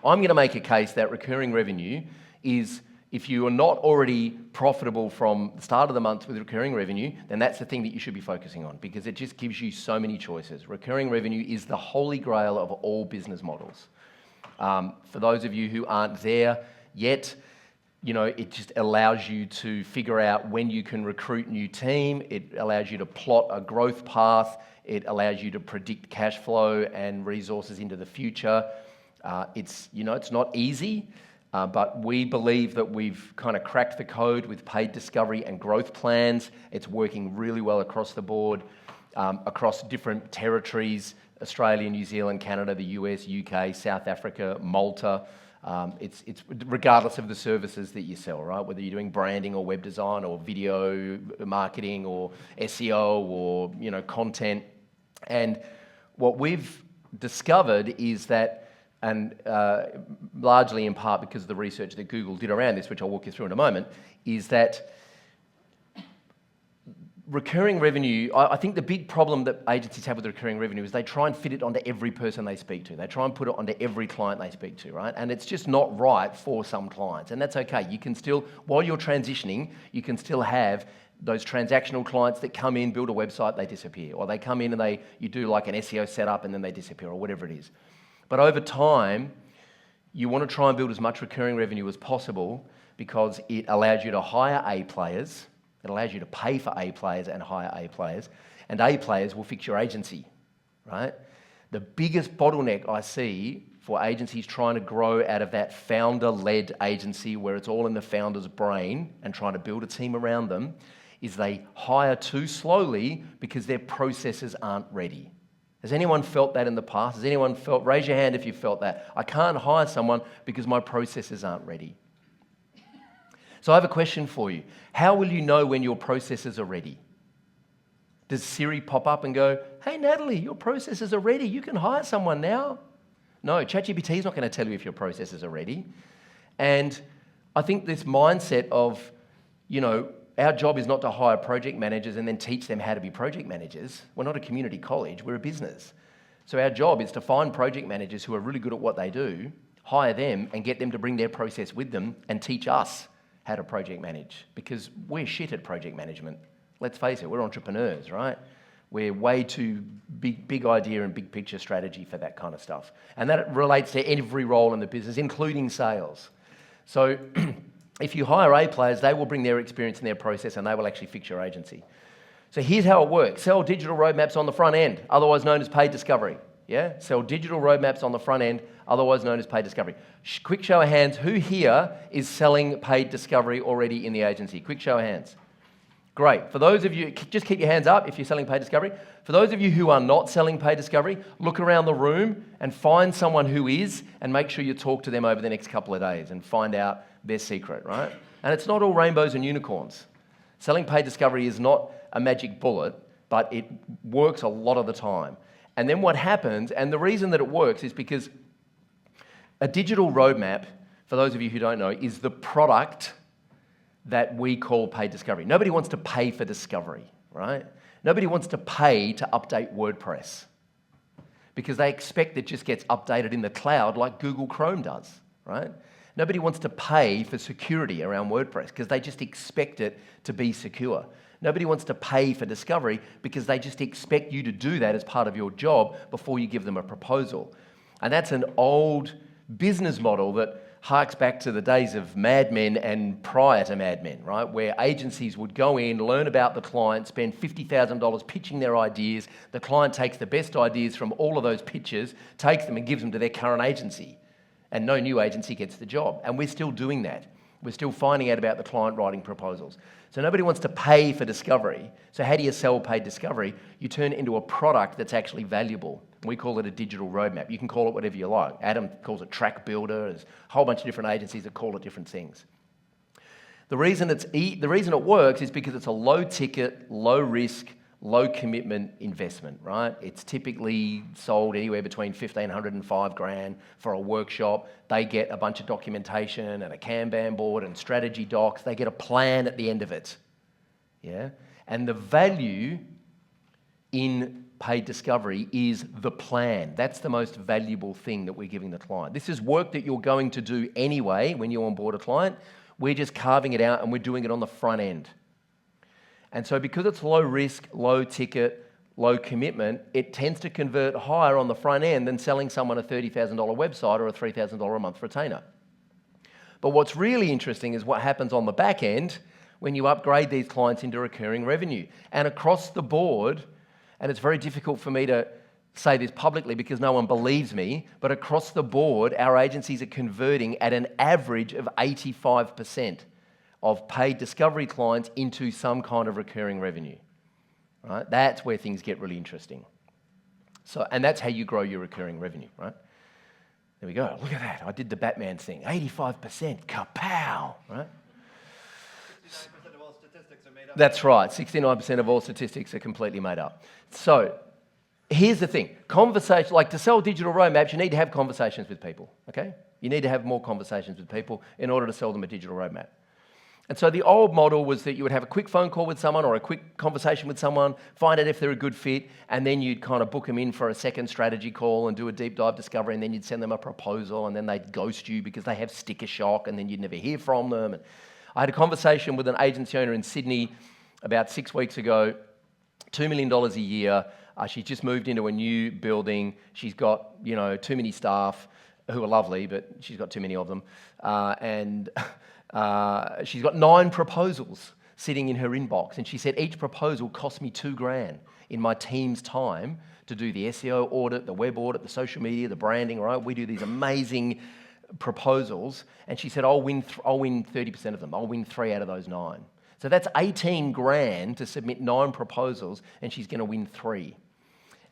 I'm going to make a case that recurring revenue is, if you are not already profitable from the start of the month with recurring revenue, then that's the thing that you should be focusing on, because it just gives you so many choices. Recurring revenue is the holy grail of all business models. For those of you who aren't there yet, it just allows you to figure out when you can recruit new team. It allows you to plot a growth path. It allows you to predict cash flow and resources into the future. It's not easy, but we believe that we've kind of cracked the code with paid discovery and growth plans. It's working really well across the board, across different territories: Australia, New Zealand, Canada, the US, UK, South Africa, Malta. It's regardless of the services that you sell, right? Whether you're doing branding or web design or video marketing or SEO or content. And what we've discovered is that, and largely in part because of the research that Google did around this, which I'll walk you through in a moment, is that recurring revenue, I think the big problem that agencies have with recurring revenue is they try and fit it onto every person they speak to. They try and put it onto every client they speak to, right? And it's just not right for some clients, and that's okay. You can still, while you're transitioning, you can still have those transactional clients that come in, build a website, they disappear. Or they come in and you do like an SEO setup and then they disappear, or whatever it is. But over time, you want to try and build as much recurring revenue as possible, because it allows you to hire A players. It allows you to pay for A players and hire A players, and A players will fix your agency, right? The biggest bottleneck I see for agencies trying to grow out of that founder-led agency where it's all in the founder's brain and trying to build a team around them is they hire too slowly because their processes aren't ready. Has anyone felt that in the past? Has anyone raise your hand if you felt that. I can't hire someone because my processes aren't ready. So I have a question for you. How will you know when your processes are ready? Does Siri pop up and go, "Hey Natalie, your processes are ready, you can hire someone now"? No, ChatGPT is not going to tell you if your processes are ready. And I think this mindset of, our job is not to hire project managers and then teach them how to be project managers. We're not a community college, we're a business. So our job is to find project managers who are really good at what they do, hire them and get them to bring their process with them and teach us how to project manage, because we're shit at project management. Let's face it, we're entrepreneurs, right? We're way too big idea and big picture strategy for that kind of stuff. And that relates to every role in the business, including sales. So if you hire A players, they will bring their experience and their process, and they will actually fix your agency. So here's how it works. Sell digital roadmaps on the front end, otherwise known as paid discovery. Yeah? Sell digital roadmaps on the front end, otherwise known as paid discovery. Quick show of hands, who here is selling paid discovery already in the agency? Quick show of hands. Great. For those of you, just keep your hands up if you're selling paid discovery. For those of you who are not selling paid discovery, look around the room and find someone who is, and make sure you talk to them over the next couple of days and find out their secret, right? And it's not all rainbows and unicorns. Selling paid discovery is not a magic bullet, but it works a lot of the time. And then what happens, and the reason that it works is because a digital roadmap, for those of you who don't know, is the product that we call paid discovery. Nobody wants to pay for discovery, right? Nobody wants to pay to update WordPress because they expect it just gets updated in the cloud like Google Chrome does, right? Nobody wants to pay for security around WordPress because they just expect it to be secure. Nobody wants to pay for discovery because they just expect you to do that as part of your job before you give them a proposal. And that's an old business model that harks back to the days of Mad Men and prior to Mad Men, right? Where agencies would go in, learn about the client, spend $50,000 pitching their ideas. The client takes the best ideas from all of those pitches, takes them and gives them to their current agency. And no new agency gets the job. And we're still doing that. We're still finding out about the client writing proposals. So nobody wants to pay for discovery. So how do you sell paid discovery? You turn it into a product that's actually valuable. We call it a digital roadmap. You can call it whatever you like. Adam calls it track builder. There's a whole bunch of different agencies that call it different things. The reason it works is because it's a low ticket, low risk, low commitment investment, right? It's typically sold anywhere between $1,500 and $5,000 for a workshop. They get a bunch of documentation and a Kanban board and strategy docs. They get a plan at the end of it, yeah? And the value in paid discovery is the plan. That's the most valuable thing that we're giving the client. This is work that you're going to do anyway when you onboard a client. We're just carving it out and we're doing it on the front end. And so because it's low risk, low ticket, low commitment, it tends to convert higher on the front end than selling someone a $30,000 website or a $3,000 a month retainer. But what's really interesting is what happens on the back end when you upgrade these clients into recurring revenue. And across the board, and it's very difficult for me to say this publicly because no one believes me, but across the board, our agencies are converting at an average of 85% of paid discovery clients into some kind of recurring revenue. Right? That's where things get really interesting. So, and that's how you grow your recurring revenue, right? There we go. Look at that. I did the Batman thing. 85%. Kapow! Right? 69% of all statistics are made up. That's right. 69% of all statistics are completely made up. So here's the thing. Conversation, like to sell digital roadmaps, you need to have conversations with people, okay? You need to have more conversations with people in order to sell them a digital roadmap. And so the old model was that you would have a quick phone call with someone or a quick conversation with someone, find out if they're a good fit, and then you'd kind of book them in for a second strategy call and do a deep dive discovery, and then you'd send them a proposal, and then they'd ghost you because they have sticker shock, and then you'd never hear from them. And I had a conversation with an agency owner in Sydney about 6 weeks ago, $2 million a year. She's just moved into a new building. She's got, too many staff who are lovely, but she's got too many of them. She's got 9 proposals sitting in her inbox. And she said, each proposal cost me $2,000 in my team's time to do the SEO audit, the web audit, the social media, the branding, right? We do these amazing proposals. And she said, I'll win 30% of them. I'll win 3 out of those 9. So that's $18,000 to submit 9 proposals, and she's going to win 3.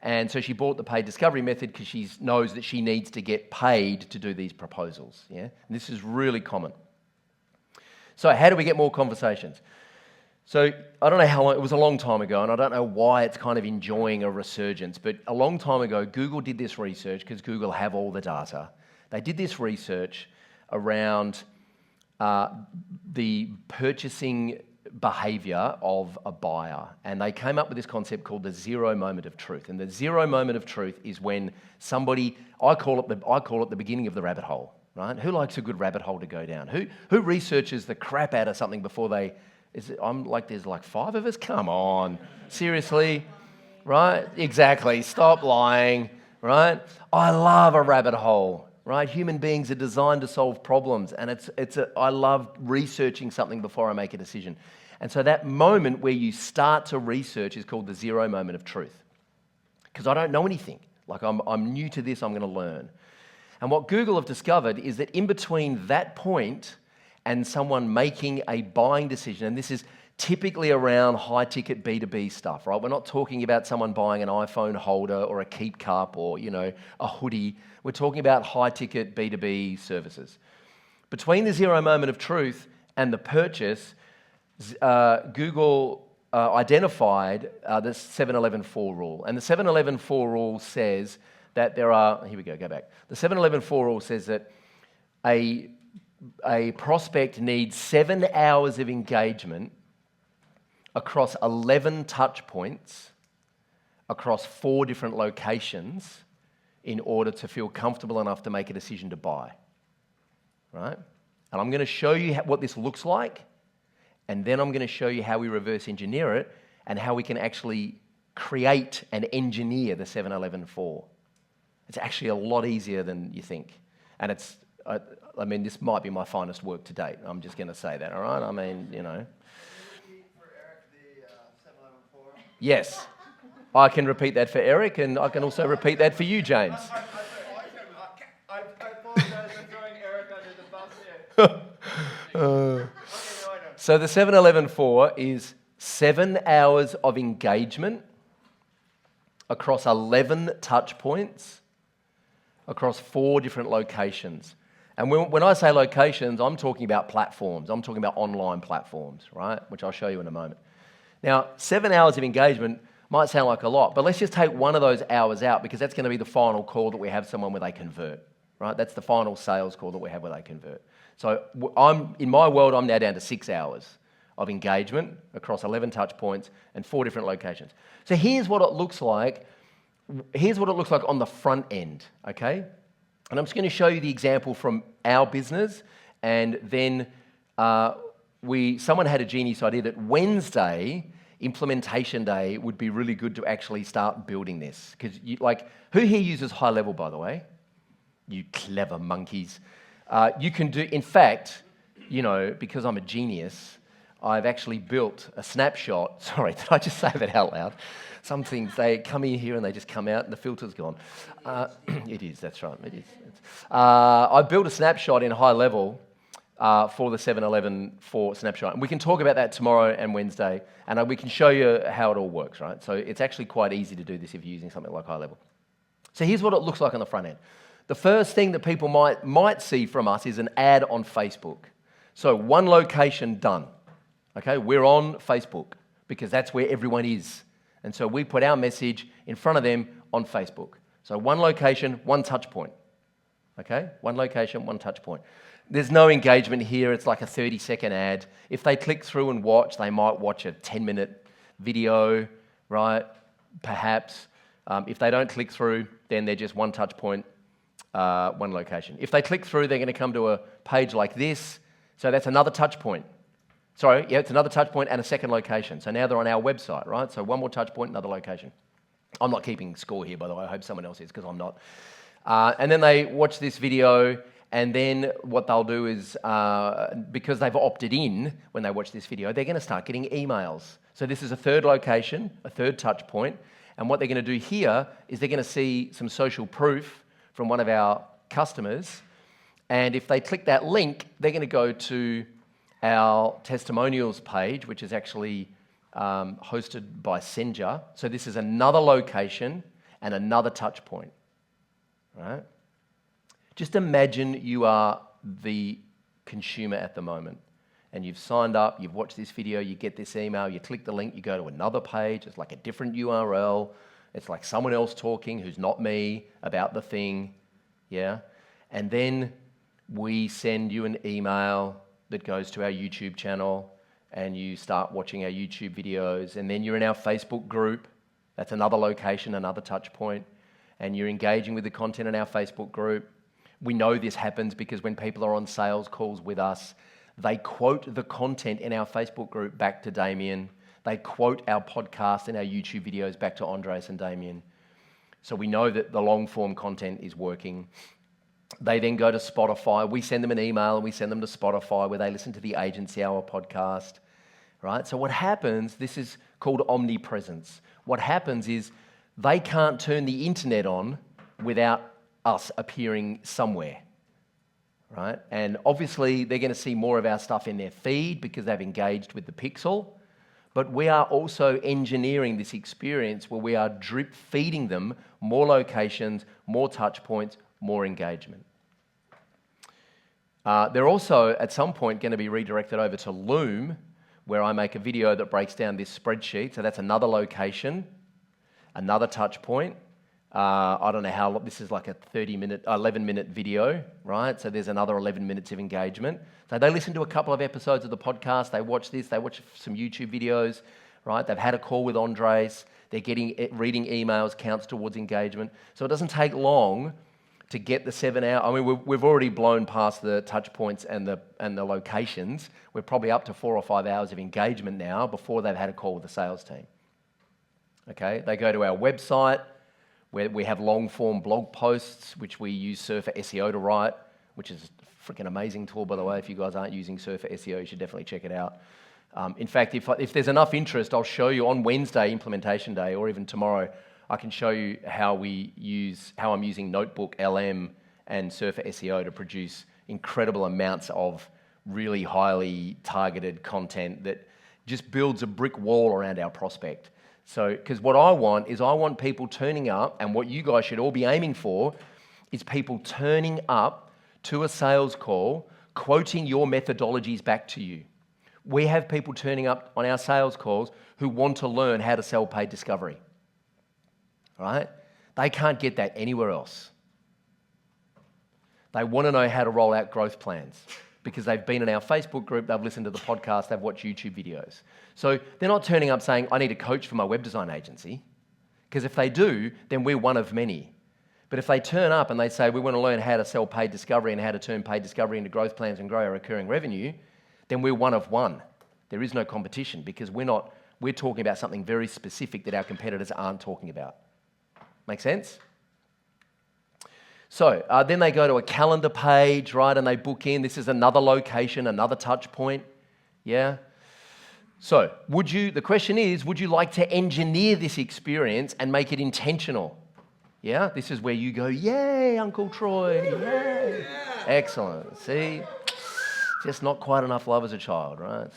And so she bought the paid discovery method because she knows that she needs to get paid to do these proposals. Yeah, and this is really common. So how do we get more conversations? So I don't know how long, it was a long time ago, and I don't know why it's kind of enjoying a resurgence, but a long time ago, Google did this research because Google have all the data. They did this research around the purchasing behavior of a buyer, and they came up with this concept called the zero moment of truth. And the zero moment of truth is when somebody, I call it the beginning of the rabbit hole. Right? Who likes a good rabbit hole to go down? Who researches the crap out of something before they? There's like 5 of us. Come on, seriously, right? Exactly. Stop lying, right? I love a rabbit hole, right? Human beings are designed to solve problems, and I love researching something before I make a decision. And so that moment where you start to research is called the zero moment of truth, because I don't know anything. Like I'm new to this. I'm going to learn. And what Google have discovered is that in between that point and someone making a buying decision, and this is typically around high-ticket B2B stuff, right? We're not talking about someone buying an iPhone holder or a Keep cup or, a hoodie. We're talking about high-ticket B2B services. Between the zero moment of truth and the purchase, Google identified the 7-11-4 rule. And the 7-11-4 rule says that there are, here we go back. The 7-11-4 rule says that a prospect needs 7 hours of engagement across 11 touch points across 4 different locations in order to feel comfortable enough to make a decision to buy, right? And I'm going to show you what this looks like, and then I'm going to show you how we reverse engineer it and how we can actually create and engineer the 7-11-4. It's actually a lot easier than you think. And this might be my finest work to date. I'm just going to say that, all right? Can you repeat for Eric the 7-11-4? Yes. I can repeat that for Eric, and I can also repeat that for you, James. I apologize for throwing Eric under the bus here. So the 7-11-4 is 7 hours of engagement across 11 touch points across 4 different locations. And when I say locations, I'm talking about platforms. I'm talking about online platforms, right? Which I'll show you in a moment. Now, 7 hours of engagement might sound like a lot, but let's just take one of those hours out because that's going to be the final call that we have someone where they convert, right? That's the final sales call that we have where they convert. So in my world, I'm now down to 6 hours of engagement across 11 touch points and 4 different locations. So here's what it looks like here's what it looks like on the front end, okay? And I'm just going to show you the example from our business, and then someone had a genius idea that Wednesday, implementation day, would be really good to actually start building this. Because, who here uses high level, by the way? You clever monkeys. You can do, in fact, because I'm a genius, I've actually built a snapshot. Sorry, did I just say that out loud? Some things, they come in here and they just come out and the filter's gone. It is, that's right, it is. I built a snapshot in high level for the 7-Eleven for snapshot. And we can talk about that tomorrow and Wednesday, and we can show you how it all works, right? So it's actually quite easy to do this if you're using something like high level. So here's what it looks like on the front end. The first thing that people might see from us is an ad on Facebook. So one location done. Okay, we're on Facebook because that's where everyone is. And so we put our message in front of them on Facebook. So one location, one touch point. Okay, one location, one touch point. There's no engagement here. It's like a 30-second ad. If they click through and watch, they might watch a 10-minute video, right? Perhaps. If they don't click through, then they're just one touch point, one location. If they click through, they're going to come to a page like this. So that's another touch point. Sorry, yeah, it's another touch point and a second location. So now they're on our website, right? So one more touch point, another location. I'm not keeping score here, by the way. I hope someone else is, because I'm not. And then they watch this video, and then what they'll do is, because they've opted in when they watch this video, they're going to start getting emails. So this is a third location, a third touch point. And what they're going to do here is they're going to see some social proof from one of our customers. And if they click that link, they're going to go to our testimonials page, which is actually hosted by Senja. So this is another location and another touch point, right? Just imagine you are the consumer at the moment, and you've signed up, you've watched this video, you get this email, you click the link, you go to another page, it's like a different URL, it's like someone else talking who's not me about the thing, yeah? And then we send you an email that goes to our YouTube channel, and you start watching our YouTube videos, and then you're in our Facebook group. That's another location, another touch point, and you're engaging with the content in our Facebook group. We know this happens because when people are on sales calls with us, they quote the content in our Facebook group back to Damien. They quote our podcast and our YouTube videos back to Andres and Damien. So we know that the long-form content is working. They then go to Spotify. We send them an email and we send them to Spotify where they listen to the Agency Hour podcast, right? So what happens, this is called Omnipresence. What happens is they can't turn the internet on without us appearing somewhere, right? And obviously they're going to see more of our stuff in their feed because they've engaged with the pixel, but we are also engineering this experience where we are drip feeding them more locations, more touch points, more engagement. They're also, at some point, going to be redirected over to Loom, where I make a video that breaks down this spreadsheet. So that's another location, another touch point. I don't know how long, this is like a 11-minute video, right? So there's another 11 minutes of engagement. So they listen to a couple of episodes of the podcast, they watch this, they watch some YouTube videos, right? They've had a call with Andres, they're reading emails, counts towards engagement. So it doesn't take long to get the 7 hour. I mean, we've already blown past the touch points and the locations. We're probably up to 4 or 5 hours of engagement now before they've had a call with the sales team. Okay, they go to our website where we have long-form blog posts, which we use Surfer SEO to write, which is a freaking amazing tool, by the way. If you guys aren't using Surfer SEO, you should definitely check it out. In fact, if there's enough interest, I'll show you on Wednesday, implementation day, or even tomorrow, I can show you how I'm using Notebook LM and Surfer SEO to produce incredible amounts of really highly targeted content that just builds a brick wall around our prospect. So, because what I want people turning up, and what you guys should all be aiming for, is people turning up to a sales call, quoting your methodologies back to you. We have people turning up on our sales calls who want to learn how to sell paid discovery. Right? They can't get that anywhere else. They want to know how to roll out growth plans because they've been in our Facebook group, they've listened to the podcast, they've watched YouTube videos. So they're not turning up saying, I need a coach for my web design agency, Because if they do, then we're one of many. But if they turn up and they say, we want to learn how to sell paid discovery and how to turn paid discovery into growth plans and grow our recurring revenue, then we're one of one. There is no competition because we're talking about something very specific that our competitors aren't talking about. Make sense? So then they go to a calendar page, right, and they book in. This is another location, another touch point. Yeah? So the question is, would you like to engineer this experience and make it intentional? Yeah? This is where you go, yay, Uncle Troy, yay. Yeah. Excellent. See? Just not quite enough love as a child, right?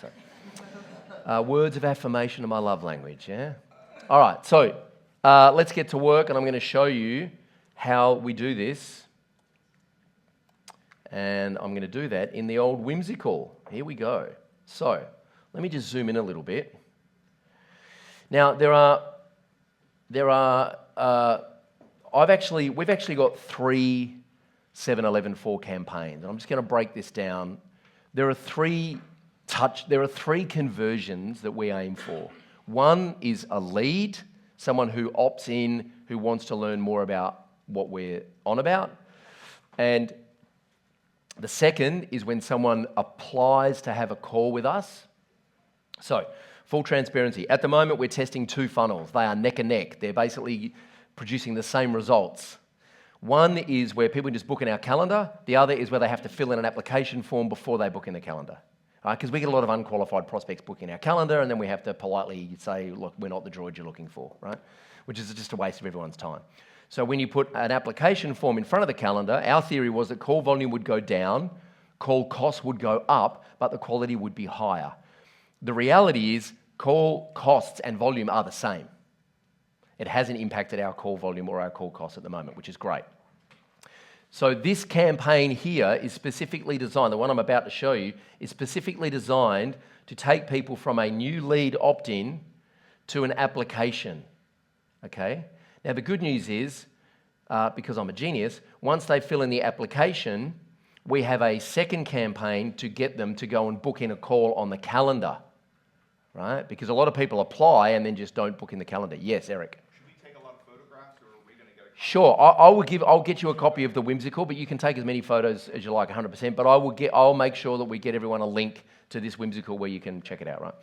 So, words of affirmation are my love language, yeah? All right, so let's get to work, and I'm going to show you how we do this. And I'm going to do that in the old whimsical. Here we go. So let me just zoom in a little bit. Now, we've actually got 3 7-11 4 campaigns, and I'm just going to break this down. There are three conversions that we aim for. One is a lead, someone who opts in, who wants to learn more about what we're on about. And the second is when someone applies to have a call with us. So, full transparency. At the moment, we're testing 2 funnels. They are neck and neck. They're basically producing the same results. One is where people just book in our calendar. The other is where they have to fill in an application form before they book in the calendar. Because we get a lot of unqualified prospects booking our calendar, and then we have to politely say, look, we're not the droid you're looking for, right? Which is just a waste of everyone's time. So when you put an application form in front of the calendar, our theory was that call volume would go down, call costs would go up, but the quality would be higher. The reality is call costs and volume are the same. It hasn't impacted our call volume or our call costs at the moment, which is great. So this campaign here is specifically designed, the one I'm about to show you, is specifically designed to take people from a new lead opt-in to an application, okay? Now the good news is, because I'm a genius, once they fill in the application, we have a second campaign to get them to go and book in a call on the calendar, right? Because a lot of people apply and then just don't book in the calendar. Yes, Eric? Sure, I'll get you a copy of the whimsical, but you can take as many photos as you like, 100%. But I'll make sure that we get everyone a link to this whimsical where you can check it out, right?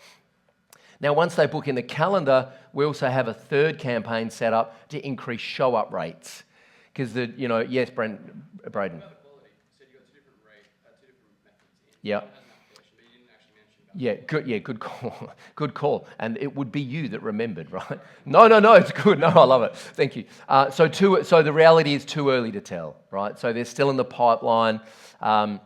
Now, once they book in the calendar, we also have a third campaign set up to increase show-up rates, because yes, Braden. About the quality, you said you got 2 different methods. Yeah. Yeah, good call. Good call. And it would be you that remembered, right? No, it's good. No, I love it. Thank you. So the reality is too early to tell, right? So they're still in the pipeline, and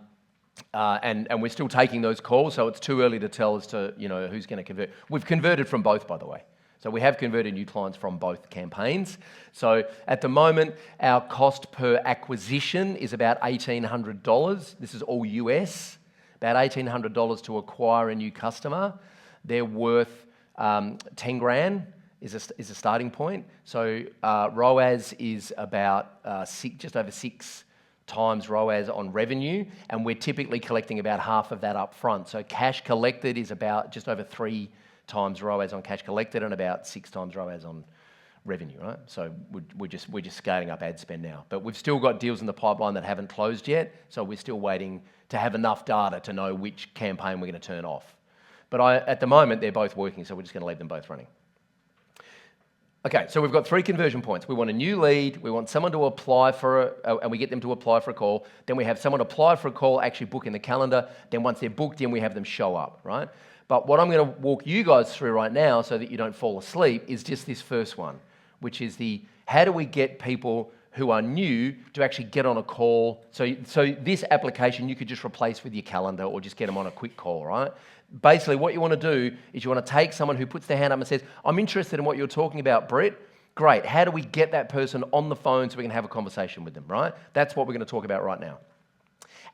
we're still taking those calls, so it's too early to tell as to, who's going to convert. We've converted from both, by the way. So we have converted new clients from both campaigns. So at the moment, our cost per acquisition is about $1,800. This is all US. About $1,800 to acquire a new customer. They're worth 10 grand is a starting point. So ROAS is about just over 6 times ROAS on revenue, and we're typically collecting about half of that up front. So cash collected is about just over 3 times ROAS on cash collected and about 6 times ROAS on revenue, right? So we're just scaling up ad spend now. But we've still got deals in the pipeline that haven't closed yet, so we're still waiting to have enough data to know which campaign we're going to turn off. But at the moment, they're both working, so we're just going to leave them both running. Okay, so we've got 3 conversion points. We want a new lead, we want someone to apply and we get them to apply for a call. Then we have someone apply for a call, actually book in the calendar. Then once they're booked in, we have them show up, right? But what I'm going to walk you guys through right now so that you don't fall asleep is just this first one, which is how do we get people who are new to actually get on a call. So this application you could just replace with your calendar or just get them on a quick call, right? Basically what you want to do is you want to take someone who puts their hand up and says, I'm interested in what you're talking about, Britt. Great, how do we get that person on the phone so we can have a conversation with them, right? That's what we're going to talk about right now.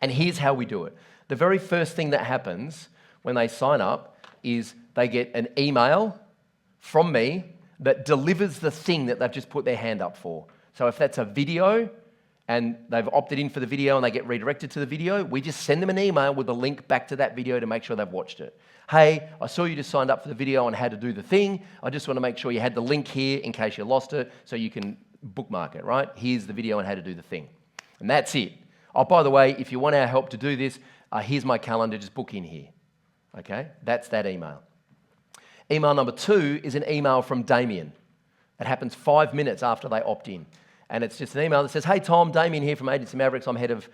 And here's how we do it. The very first thing that happens when they sign up is they get an email from me that delivers the thing that they've just put their hand up for. So if that's a video and they've opted in for the video and they get redirected to the video, we just send them an email with a link back to that video to make sure they've watched it. Hey, I saw you just signed up for the video on how to do the thing. I just want to make sure you had the link here in case you lost it so you can bookmark it, right? Here's the video on how to do the thing. And that's it. Oh, by the way, if you want our help to do this, here's my calendar, just book in here. Okay, that's that email. Email number 2 is an email from Damien. It happens 5 minutes after they opt in. And it's just an email that says, hey Tom, Damien here from Agency Mavericks. I'm head of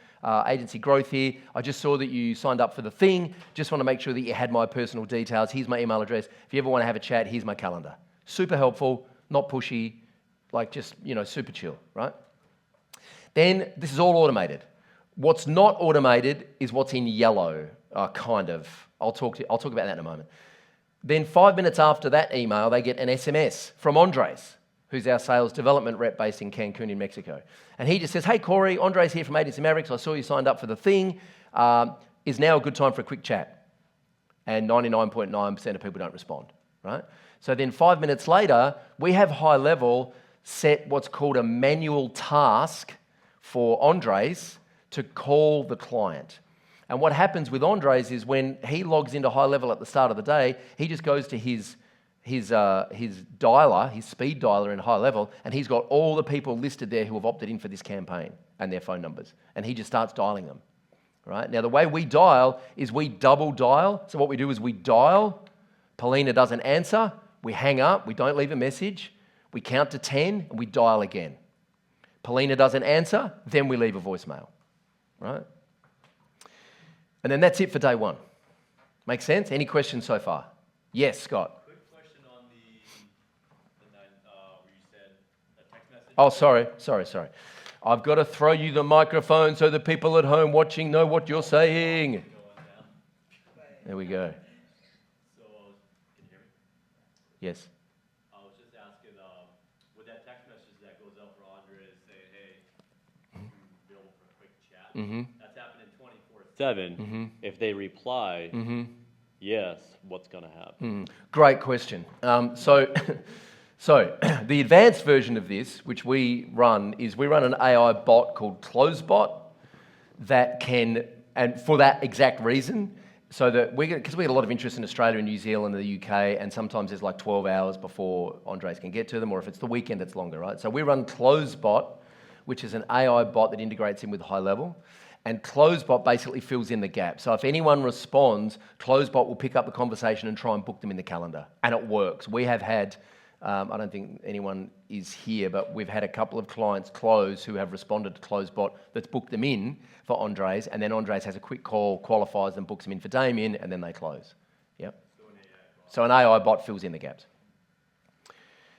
agency growth here. I just saw that you signed up for the thing. Just want to make sure that you had my personal details. Here's my email address. If you ever want to have a chat, here's my calendar. Super helpful, not pushy, like just, super chill, right? Then this is all automated. What's not automated is what's in yellow, kind of. I'll talk about that in a moment. Then 5 minutes after that email, they get an SMS from Andres, who's our sales development rep based in Cancun in Mexico. And he just says, hey Corey, Andres here from Agency Mavericks. I saw you signed up for the thing. Is now a good time for a quick chat? And 99.9% of people don't respond, right? So then 5 minutes later, we have high level set what's called a manual task for Andres to call the client. And what happens with Andres is when he logs into high level at the start of the day, he just goes to his dialer, his speed dialer in high level, and he's got all the people listed there who have opted in for this campaign and their phone numbers. And he just starts dialing them, right? Now, the way we dial is we double dial. So what we do is we dial, Paulina doesn't answer, we hang up, we don't leave a message, we count to 10, and we dial again. Paulina doesn't answer, then we leave a voicemail, right? And then that's it for day 1. Make sense? Any questions so far? Yes, Scott. Quick question on where you said the text message. Oh, sorry. I've got to throw you the microphone so the people at home watching know what you're saying. There we go. So, can you hear me? Yes. I was just asking, with that text message that goes out for Andres saying, hey, available for a quick chat, that's happening 24/7. If they reply, yes, what's going to happen? Great question. So the advanced version of this, which we run an AI bot called CloseBot that can, and for that exact reason, so that because we get a lot of interest in Australia and New Zealand and the UK, and sometimes there's like 12 hours before Andres can get to them, or if it's the weekend, it's longer, right? So we run CloseBot, which is an AI bot that integrates in with high level. And CloseBot basically fills in the gap. So if anyone responds, CloseBot will pick up the conversation and try and book them in the calendar. And it works. We have had, I don't think anyone is here, but we've had a couple of clients close who have responded to CloseBot that's booked them in for Andres, and then Andres has a quick call, qualifies them, books them in for Damien, and then they close. Yep. So an AI bot fills in the gaps.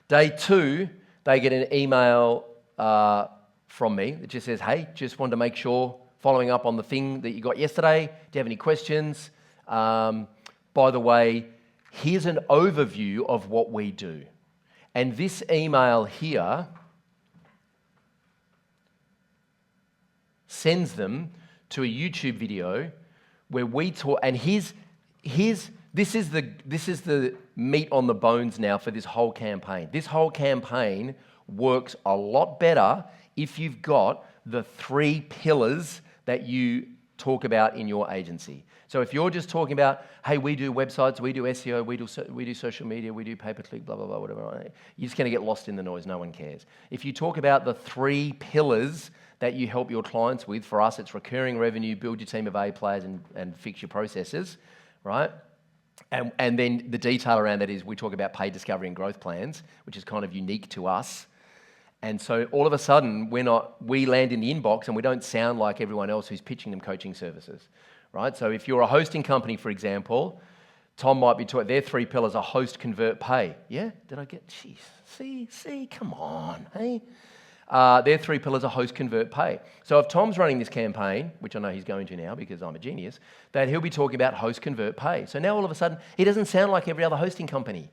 Day 2, they get an email from me that just says, hey, just wanted to make sure, following up on the thing that you got yesterday, do you have any questions? By the way, here's an overview of what we do. And this email here sends them to a YouTube video where we talk, and this is the meat on the bones now for this whole campaign. This whole campaign works a lot better if you've got the 3 pillars that you talk about in your agency. So if you're just talking about, hey, we do websites, we do SEO, we do social media, we do pay-per-click, blah, blah, blah, whatever, you're just going to get lost in the noise. No one cares. If you talk about the 3 pillars that you help your clients with, for us, it's recurring revenue, build your team of A players, and fix your processes, right? And then the detail around that is we talk about paid discovery and growth plans, which is kind of unique to us. And so all of a sudden, we land in the inbox and we don't sound like everyone else who's pitching them coaching services, right? So if you're a hosting company, for example, Tom might be talking, their 3 pillars are host, convert, pay. Yeah? Did I get, geez, see, come on, hey? Their 3 pillars are host, convert, pay. So if Tom's running this campaign, which I know he's going to now because I'm a genius, that he'll be talking about host, convert, pay. So now all of a sudden, he doesn't sound like every other hosting company,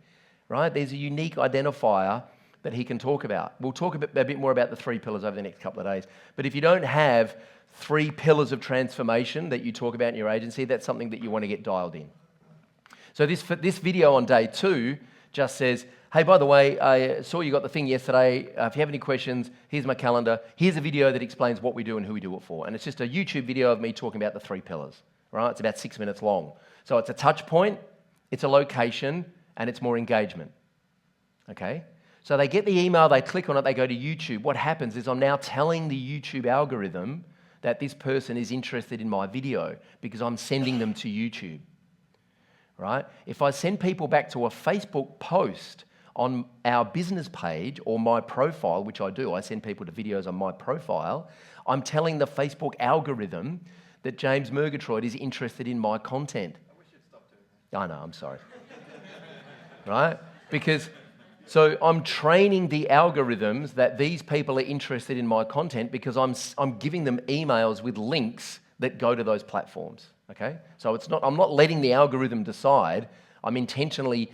right? There's a unique identifier that he can talk about. We'll talk a bit more about the 3 pillars over the next couple of days. But if you don't have 3 pillars of transformation that you talk about in your agency, that's something that you want to get dialed in. So this video on day 2 just says, hey, by the way, I saw you got the thing yesterday. If you have any questions, here's my calendar. Here's a video that explains what we do and who we do it for. And it's just a YouTube video of me talking about the 3 pillars, right? It's about 6 minutes long. So it's a touch point, it's a location, and it's more engagement, okay? So they get the email, they click on it, they go to YouTube. What happens is I'm now telling the YouTube algorithm that this person is interested in my video because I'm sending them to YouTube, right? If I send people back to a Facebook post on our business page or my profile, which I do, I send people to videos on my profile, I'm telling the Facebook algorithm that James Murgatroyd is interested in my content. I wish you'd stop doing that. I know, I'm sorry. Right? Because, so I'm training the algorithms that these people are interested in my content because I'm giving them emails with links that go to those platforms, okay? So I'm not letting the algorithm decide. I'm intentionally,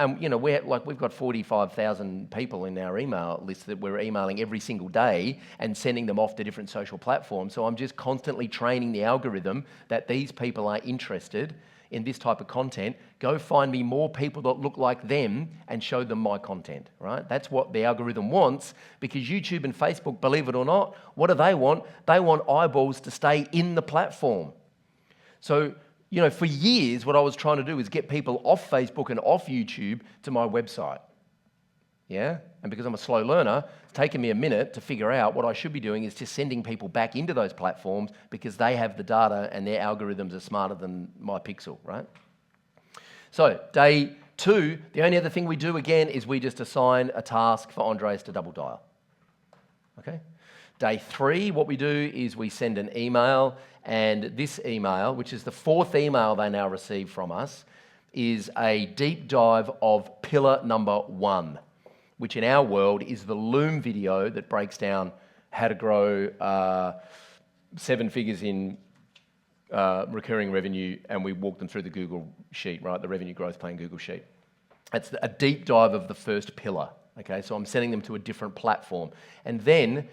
we've got 45,000 people in our email list that we're emailing every single day and sending them off to different social platforms. So I'm just constantly training the algorithm that these people are interested in this type of content. Go find me more people that look like them and show them my content, right? That's what the algorithm wants, because YouTube and Facebook, believe it or not, what do? They want eyeballs to stay in the platform. So, for years, what I was trying to do is get people off Facebook and off YouTube to my website. Yeah? And because I'm a slow learner, it's taken me a minute to figure out what I should be doing is just sending people back into those platforms because they have the data and their algorithms are smarter than my pixel, right? So, day 2, the only other thing we do again is we just assign a task for Andres to double dial. Okay? Day 3, what we do is we send an email, and this email, which is the 4th email they now receive from us, is a deep dive of pillar number 1, which in our world is the Loom video that breaks down how to grow 7 figures in recurring revenue, and we walk them through the Google sheet, right? The revenue growth plan Google sheet. It's a deep dive of the first pillar, okay? So I'm sending them to a different platform. And then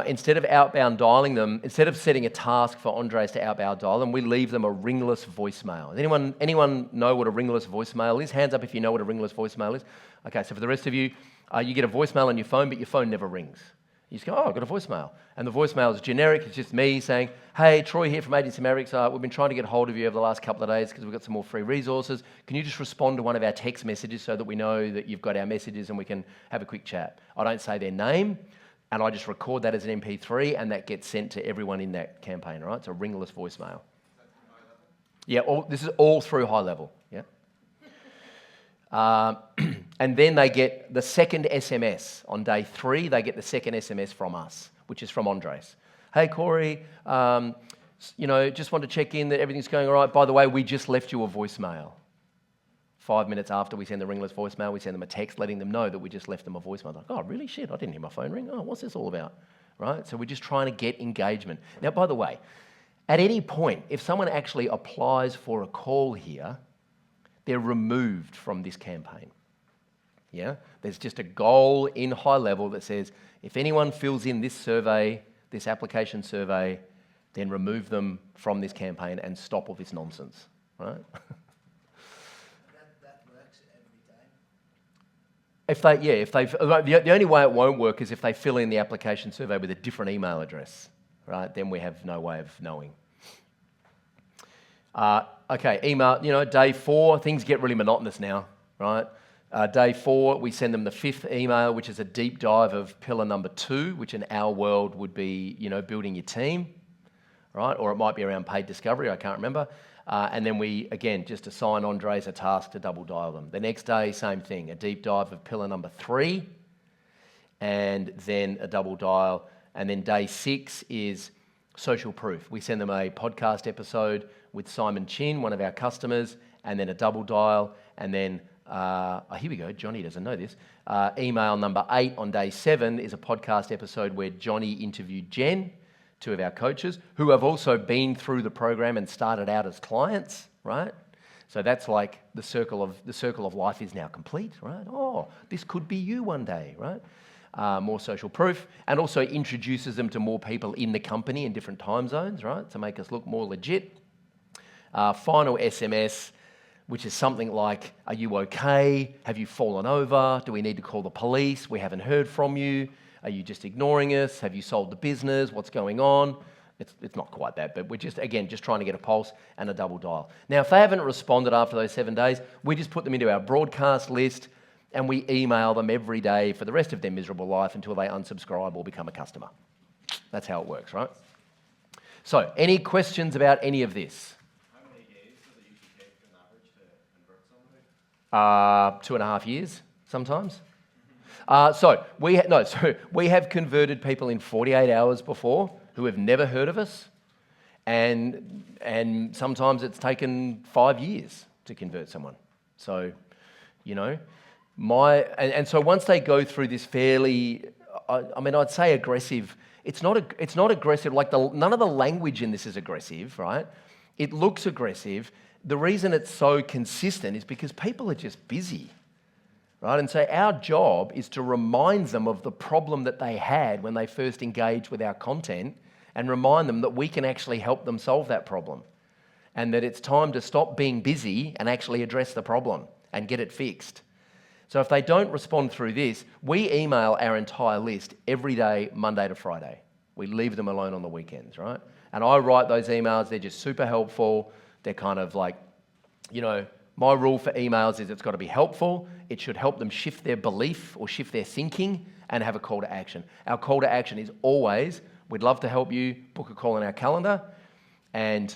instead of outbound dialing them, instead of setting a task for Andres to outbound dial them, we leave them a ringless voicemail. Does anyone know what a ringless voicemail is? Hands up if you know what a ringless voicemail is. Okay, so for the rest of you, you get a voicemail on your phone, but your phone never rings. You just go, oh, I've got a voicemail. And the voicemail is generic. It's just me saying, hey, Troy here from Agency Mavericks. We've been trying to get hold of you over the last couple of days because we've got some more free resources. Can you just respond to one of our text messages so that we know that you've got our messages and we can have a quick chat? I don't say their name, and I just record that as an MP3, and that gets sent to everyone in that campaign, right? It's a ringless voicemail. Yeah, this is all through high level, yeah? And then they get the second SMS. On day 3, they get the second SMS from us, which is from Andres. Hey, Corey, just want to check in that everything's going all right. By the way, we just left you a voicemail. 5 minutes after we send the ringless voicemail, we send them a text letting them know that we just left them a voicemail. Like, oh, really? Shit, I didn't hear my phone ring. Oh, what's this all about? Right? So we're just trying to get engagement. Now, by the way, at any point, if someone actually applies for a call here, they're removed from this campaign. Yeah? There's just a goal in high level that says, if anyone fills in this survey, this application survey, then remove them from this campaign and stop all this nonsense, right? The only way it won't work is if they fill in the application survey with a different email address, right? Then we have no way of knowing. Okay, email, day 4, things get really monotonous now, right? Day 4, we send them the 5th email, which is a deep dive of pillar number 2, which in our world would be, building your team, right? Or it might be around paid discovery, I can't remember. And then we, again, just assign Andres a task to double dial them. The next day, same thing, a deep dive of pillar number 3, and then a double dial. And then day 6 is social proof. We send them a podcast episode with Simon Chin, one of our customers, and then a double dial. And then, here we go, Johnny doesn't know this. Email number 8 on day 7 is a podcast episode where Johnny interviewed Jen, 2 of our coaches, who have also been through the program and started out as clients, right? So that's like the circle of life is now complete, right? Oh, this could be you one day, right? More social proof, and also introduces them to more people in the company in different time zones, right? To make us look more legit. Final SMS, which is something like, are you okay? Have you fallen over? Do we need to call the police? We haven't heard from you. Are you just ignoring us? Have you sold the business? What's going on? It's not quite that, but we're just trying to get a pulse and a double dial. Now, if they haven't responded after those 7 days, we just put them into our broadcast list and we email them every day for the rest of their miserable life until they unsubscribe or become a customer. That's how it works, right? So, any questions about any of this? How many days does it usually take on average to convert somebody? 2.5 years, sometimes. So we have converted people in 48 hours before who have never heard of us, and sometimes it's taken 5 years to convert someone. So, so once they go through this fairly, I'd say aggressive. It's not aggressive. Like none of the language in this is aggressive, right? It looks aggressive. The reason it's so consistent is because people are just busy. Right? And so our job is to remind them of the problem that they had when they first engaged with our content and remind them that we can actually help them solve that problem and that it's time to stop being busy and actually address the problem and get it fixed. So if they don't respond through this, we email our entire list every day, Monday to Friday. We leave them alone on the weekends, right? And I write those emails. They're just super helpful. They're kind of like, my rule for emails is it's got to be helpful. It should help them shift their belief or shift their thinking and have a call to action. Our call to action is always, we'd love to help you, book a call in our calendar. And,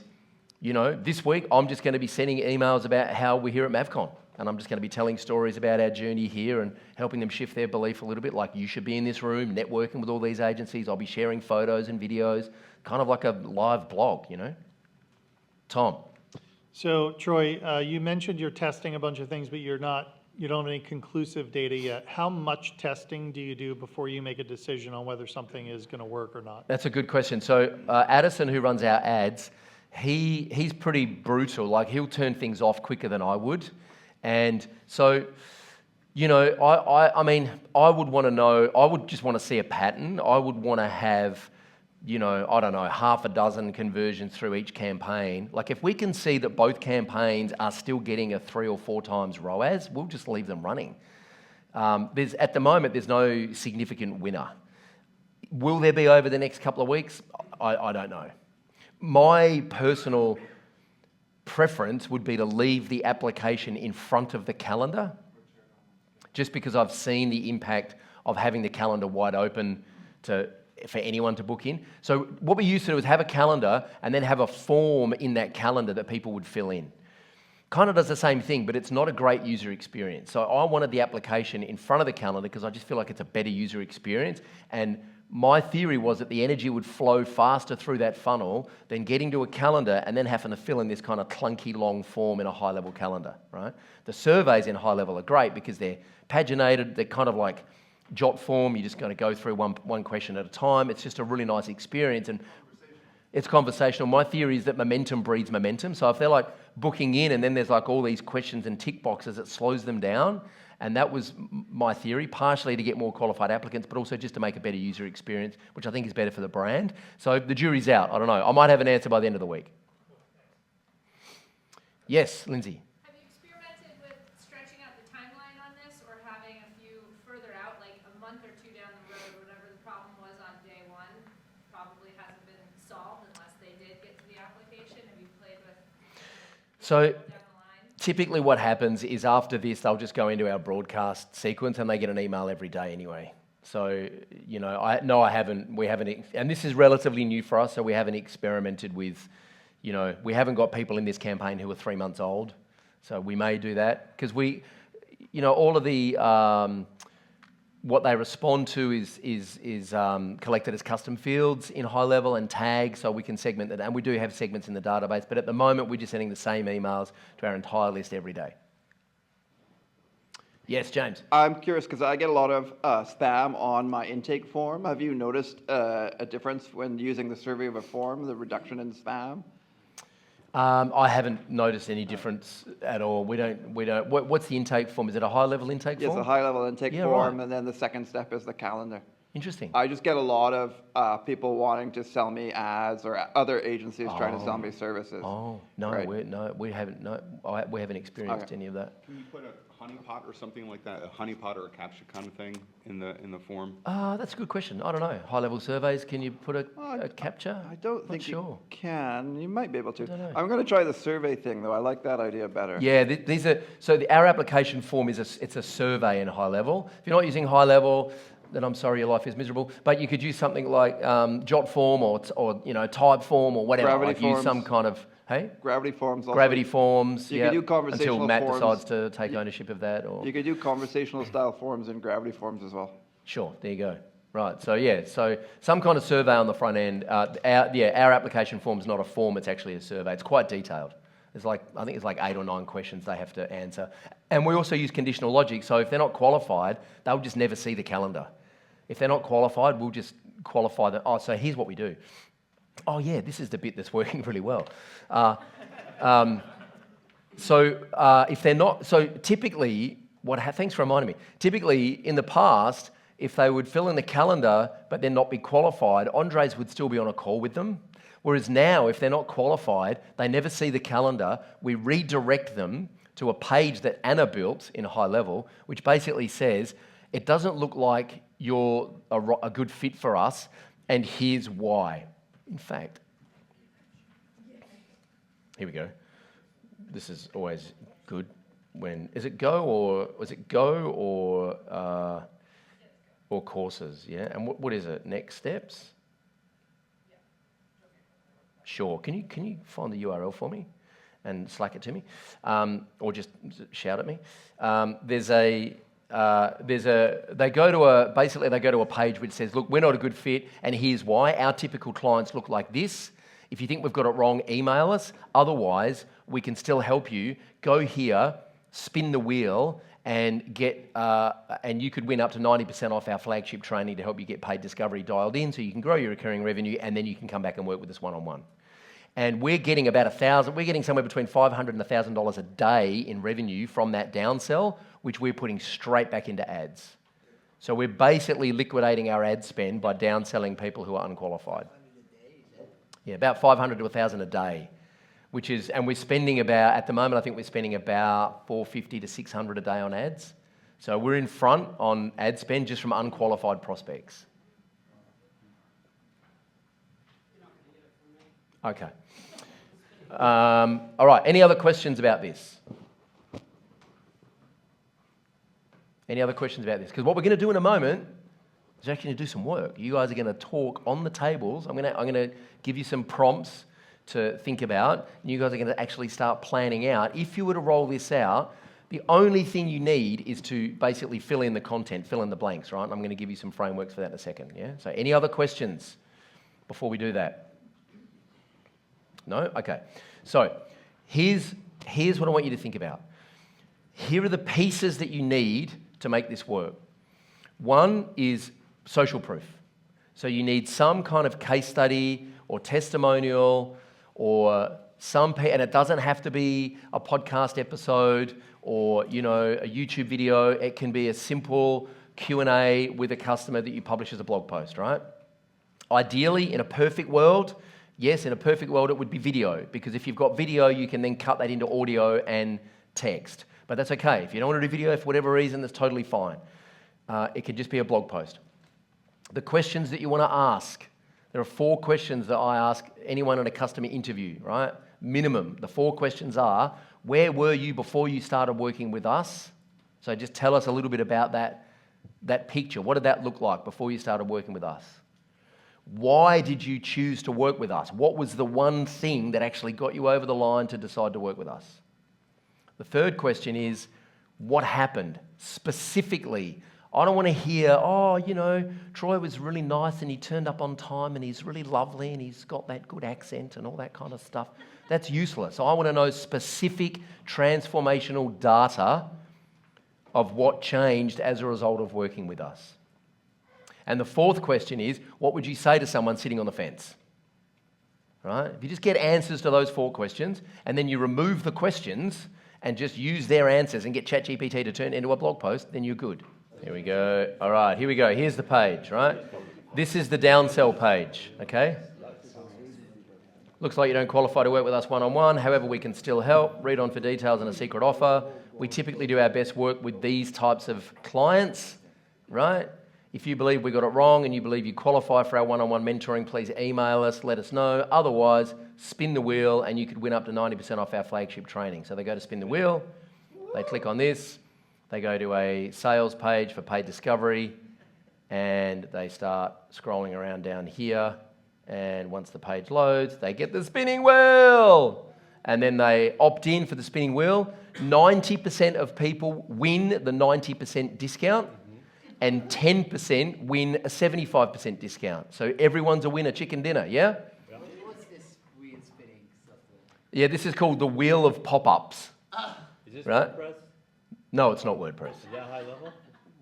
this week I'm just going to be sending emails about how we're here at MavCon. And I'm just going to be telling stories about our journey here and helping them shift their belief a little bit, like you should be in this room, networking with all these agencies. I'll be sharing photos and videos, kind of like a live blog, Tom. So, Troy, you mentioned you're testing a bunch of things, but you don't have any conclusive data yet. How much testing do you do before you make a decision on whether something is going to work or not? That's a good question. So, Addison, who runs our ads, he's pretty brutal. Like, he'll turn things off quicker than I would. And so, I would want to know, I would just want to see a pattern. I would want to have, half a dozen conversions through each campaign. Like if we can see that both campaigns are still getting a 3 or 4 times ROAS, we'll just leave them running. At the moment, there's no significant winner. Will there be over the next couple of weeks? I don't know. My personal preference would be to leave the application in front of the calendar, just because I've seen the impact of having the calendar wide open for anyone to book in. So what we used to do is have a calendar and then have a form in that calendar that people would fill in. Kind of does the same thing, but it's not a great user experience. So I wanted the application in front of the calendar because I just feel like it's a better user experience. And my theory was that the energy would flow faster through that funnel than getting to a calendar and then having to fill in this kind of clunky long form in a high-level calendar, right? The surveys in high-level are great because they're paginated, they're kind of like jot form. You're just going to go through one question at a time. It's just a really nice experience, and it's conversational. My theory is that momentum breeds momentum. So if they're like booking in and then there's like all these questions and tick boxes, it slows them down. And that was my theory, partially to get more qualified applicants, but also just to make a better user experience, which I think is better for the brand. So the jury's out. I don't know. I might have an answer by the end of the week. Yes, Lindsay. Have you experimented with stretching out the timeline on this, or having a few further out, like a month or 2 down the road, whatever the problem was on day one probably hasn't been solved unless they did get to the application? Have you played with So down the line? typically what happens is after this, they'll just go into our broadcast sequence and they get an email every day anyway. So, I haven't, and this is relatively new for us, so we haven't experimented with, we haven't got people in this campaign who are 3 months old. So we may do that because all of the, what they respond to is collected as custom fields in high level and tagged, so we can segment that. And we do have segments in the database, but at the moment we're just sending the same emails to our entire list every day. Yes, James. I'm curious because I get a lot of spam on my intake form. Have you noticed a difference when using the survey of a form, the reduction in spam? I haven't noticed any difference at all. We don't. What's the intake form? Is it a high-level intake form? Yes, a high-level intake Yeah, form, right. and then the second step is the calendar. Interesting. I just get a lot of people wanting to sell me ads or other agencies trying to sell me services. Oh, no, Right. we haven't experienced Okay. any of that. Can you put a honeypot or something like that, a honeypot or a capture kind of thing in the form? That's a good question. I don't know. High-level surveys, can you put a capture? I don't Not think sure. you can. You might be able to. don't know. I'm going to try the survey thing, though. I like that idea better. Yeah, these are, our application form it's a survey in high level. If you're not using high level, then I'm sorry, your life is miserable. But you could use something like Jot form or type form or whatever. Gravity like use some forms. kind of, hey? Gravity forms also. Gravity forms, You yeah. could do conversational until Matt forms. decides to take ownership of that. Or You could do conversational style forms and gravity forms as well. Sure, there you go. Right, so some kind of survey on the front end. Our application form is not a form, it's actually a survey. It's quite detailed. I think it's like 8 or 9 questions they have to answer. And we also use conditional logic, so if they're not qualified, they'll just never see the calendar. If they're not qualified, we'll just qualify them. Oh, so here's what we do. Oh yeah, this is the bit that's working really well. If they're not, so typically, thanks for reminding me. Typically, in the past, if they would fill in the calendar but then not be qualified, Andres would still be on a call with them. Whereas now, if they're not qualified, they never see the calendar. We redirect them to a page that Anna built in high level, which basically says, it doesn't look like you're a good fit for us, and here's why. In fact, here we go. This is always good when, was it Go or courses, yeah? And what is it, next steps? Sure, can you find the URL for me and Slack it to me? Or just shout at me. They go to a page which says, look, we're not a good fit, and here's why. Our typical clients look like this. If you think we've got it wrong, email us. Otherwise, we can still help you. Go here, spin the wheel, and and you could win up to 90% off our flagship training to help you get paid discovery dialed in, so you can grow your recurring revenue, and then you can come back and work with us one-on-one. And we're getting about we're getting somewhere between $500 and $1,000 a day in revenue from that downsell, which we're putting straight back into ads. So we're basically liquidating our ad spend by downselling people who are unqualified. Yeah, about 500 to 1,000 a day, and we're spending at the moment, I think we're spending about 450 to 600 a day on ads. So we're in front on ad spend just from unqualified prospects. Okay. All right, any other questions about this? Any other questions about this? Because what we're going to do in a moment is actually going to do some work. You guys are going to talk on the tables. I'm going to give you some prompts to think about, and you guys are going to actually start planning out. If you were to roll this out, the only thing you need is to basically fill in the content, fill in the blanks, right? And I'm going to give you some frameworks for that in a second, yeah? So any other questions before we do that? No? Okay. So here's what I want you to think about. Here are the pieces that you need to make this work. One is social proof. So you need some kind of case study or testimonial or and it doesn't have to be a podcast episode or, a YouTube video. It can be a simple Q&A with a customer that you publish as a blog post, right? Ideally, in a perfect world, yes, in a perfect world, it would be video, because if you've got video, you can then cut that into audio and text. But that's okay. If you don't want to do video for whatever reason, that's totally fine. It can just be a blog post. The questions that you want to ask, there are 4 questions that I ask anyone in a customer interview, right? Minimum. The 4 questions are, where were you before you started working with us? So just tell us a little bit about that picture. What did that look like before you started working with us? Why did you choose to work with us? What was the one thing that actually got you over the line to decide to work with us? The third question is, what happened specifically? I don't want to hear, Troy was really nice and he turned up on time and he's really lovely and he's got that good accent and all that kind of stuff. That's useless. I want to know specific transformational data of what changed as a result of working with us. And the fourth question is, what would you say to someone sitting on the fence? Right? If you just get answers to those 4 questions and then you remove the questions and just use their answers and get ChatGPT to turn it into a blog post, then you're good. Here we go. All right, here we go. Here's the page, right? This is the downsell page, okay? Looks like you don't qualify to work with us one-on-one. However, we can still help. Read on for details and a secret offer. We typically do our best work with these types of clients, right? If you believe we got it wrong and you believe you qualify for our one-on-one mentoring, please email us, let us know. Otherwise, spin the wheel and you could win up to 90% off our flagship training. So they go to spin the wheel, they click on this, they go to a sales page for paid discovery, and they start scrolling around down here. And once the page loads, they get the spinning wheel. And then they opt in for the spinning wheel. 90% of people win the 90% discount, and 10% win a 75% discount. So everyone's a winner, chicken dinner, yeah? What's this wheel spinning stuff? Yeah, this is called the wheel of pop-ups. Is this Right. WordPress? No, it's not WordPress. Is that high level?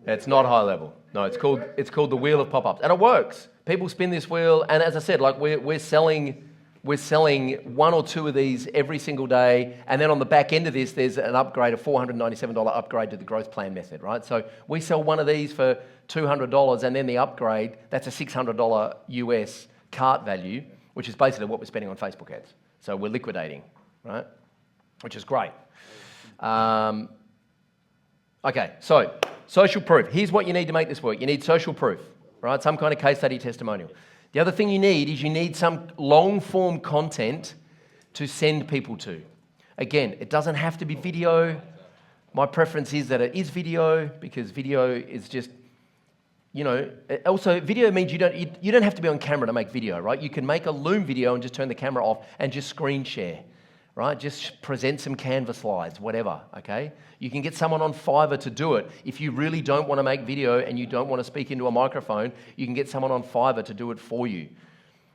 It's not high level. No, it's called the wheel of pop-ups, and it works. People spin this wheel, and as I said, like we're selling one or two of these every single day, and then on the back end of this, there's an upgrade, a $497 upgrade to the growth plan method, right? So we sell one of these for $200, and then the upgrade, that's a $600 US cart value, which is basically what we're spending on Facebook ads. So we're liquidating, right? Which is great. Okay, so social proof. Here's what you need to make this work. You need social proof, right? Some kind of case study testimonial. The other thing you need some long-form content to send people to. Again, it doesn't have to be video. My preference is that it is video because video is just, also video means you don't have to be on camera to make video, right? You can make a Loom video and just turn the camera off and just screen share, right? Just present some Canva slides, whatever, okay? You can get someone on Fiverr to do it. If you really don't want to make video and you don't want to speak into a microphone, you can get someone on Fiverr to do it for you,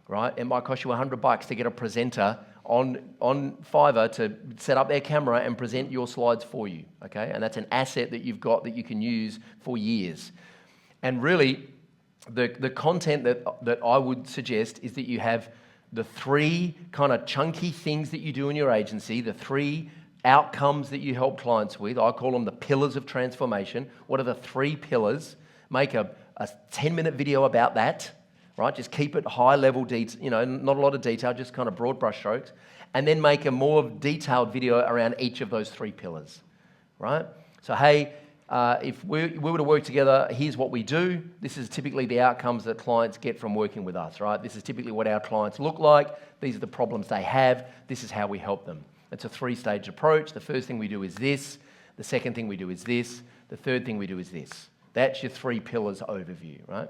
right? It might cost you $100 to get a presenter on Fiverr to set up their camera and present your slides for you, okay? And that's an asset that you've got that you can use for years. And really, the content that I would suggest is that you have the three kind of chunky things that you do in your agency, the three outcomes that you help clients with. I call them the pillars of transformation. What are the three pillars? Make a 10-minute video about that, right? Just keep it high level, not a lot of detail, just kind of broad brush strokes. And then make a more detailed video around each of those three pillars, right? So, hey, if we were to work together, here's what we do. This is typically the outcomes that clients get from working with us, right? This is typically what our clients look like. These are the problems they have. This is how we help them. It's a three-stage approach. The first thing we do is this. The second thing we do is this. The third thing we do is this. That's your three pillars overview, right?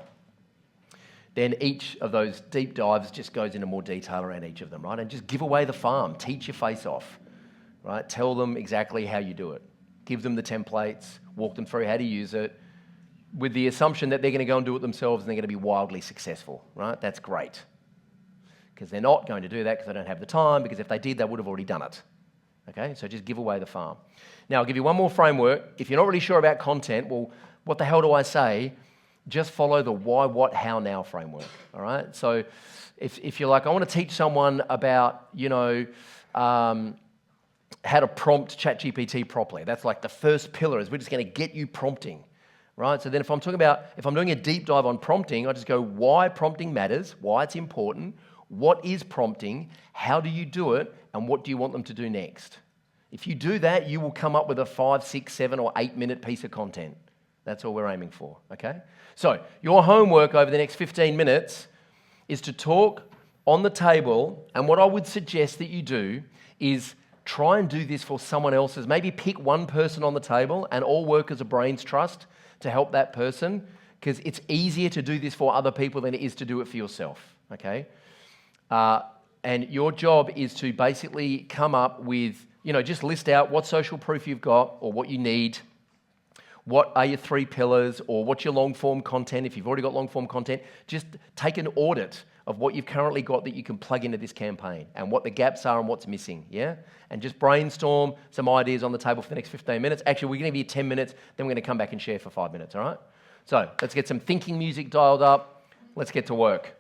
Then each of those deep dives just goes into more detail around each of them, right? And just give away the farm. Teach your face off, right? Tell them exactly how you do it. Give them the templates. Walk them through how to use it with the assumption that they're going to go and do it themselves and they're going to be wildly successful, right? That's great. Because they're not going to do that because they don't have the time, because if they did, they would have already done it. Okay, so just give away the farm. Now, I'll give you one more framework. If you're not really sure about content, well, what the hell do I say? Just follow the why, what, how, now framework, all right? So if you're like, I want to teach someone about, how to prompt ChatGPT properly. That's like the first pillar is we're just going to get you prompting, right? So then if I'm doing a deep dive on prompting, I just go why prompting matters, why it's important, what is prompting, how do you do it, and what do you want them to do next? If you do that, you will come up with a 5, 6, 7, or 8-minute piece of content. That's all we're aiming for, okay? So your homework over the next 15 minutes is to talk on the table, and what I would suggest that you do is try and do this for someone else's. Maybe pick one person on the table and all work as a brains trust to help that person, because it's easier to do this for other people than it is to do it for yourself, okay? And your job is to basically come up with, just list out what social proof you've got or what you need, what are your three pillars, or what's your long-form content. If you've already got long-form content, just take an audit of what you've currently got that you can plug into this campaign and what the gaps are and what's missing, yeah? And just brainstorm some ideas on the table for the next 15 minutes. Actually, we're going to give you 10 minutes, then we're going to come back and share for 5 minutes, all right? So let's get some thinking music dialed up. Let's get to work.